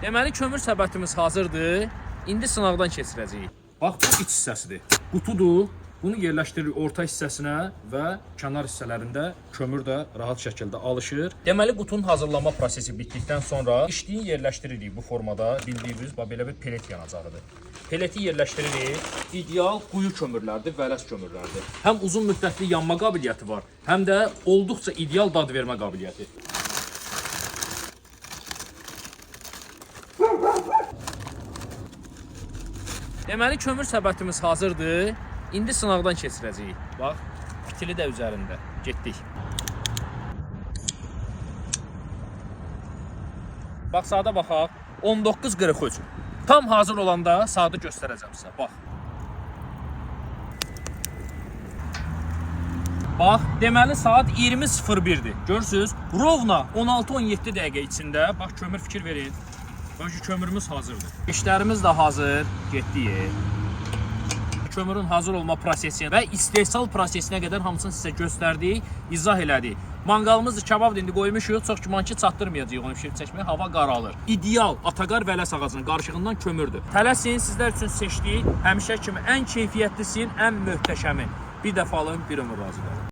Deməli kömür səbətimiz hazırdır. İndi sınaqdan keçirəcəyik. Bax, bu iç hissəsidir. Qutudur. Bunu yerləşdiririk orta hissəsinə və kənar hissələrində kömür də rahat şəkildə alışır. Deməli qutunun hazırlanma prosesi bitdikdən sonra içdiyi yerləşdiririk bu formada. Bildiyiniz belə bir pelet yanacağıdır. Peleti yerləşdiririk. İdeal quyu kömürlərdir, vələs kömürlərdir. Həm uzun müddətli yanma qabiliyyəti var, həm də olduqca ideal dad vermə qabiliyyəti. Deməli kömür səbətimiz hazırdır. İndi sınaqdan keçirəcəyik. Bax, fitili də üzərində. Getdik. Bax, saata baxaq. 19:43. Tam hazır olanda saatı göstərəcəm sizə. Bax. Bax, deməli saat 20:01-dir. Görürsünüz? Rovna 16-17 dəqiqə içində. Bax, kömür fikir verin. Bax, kömürümüz hazırdır. İşlərimiz də hazır. Getdik. Kömürün hazır olma prosesi və istehsal prosesinə qədər hamısını sizə göstərdik, izah elədik. Manqalımızı kabab dindi qoymuşuq, çox güman ki çatdırmayacağıq onu pişirib çəkməyə, hava qaralır. İdeal Ataqar vələs ağacının qarışığından kömürdür. Tələsin, sizlər üçün seçdik, həmişə kimi ən keyfiyyətlisin, ən möhtəşəmi. Bir dəfə alın, bir ömür razı qalın.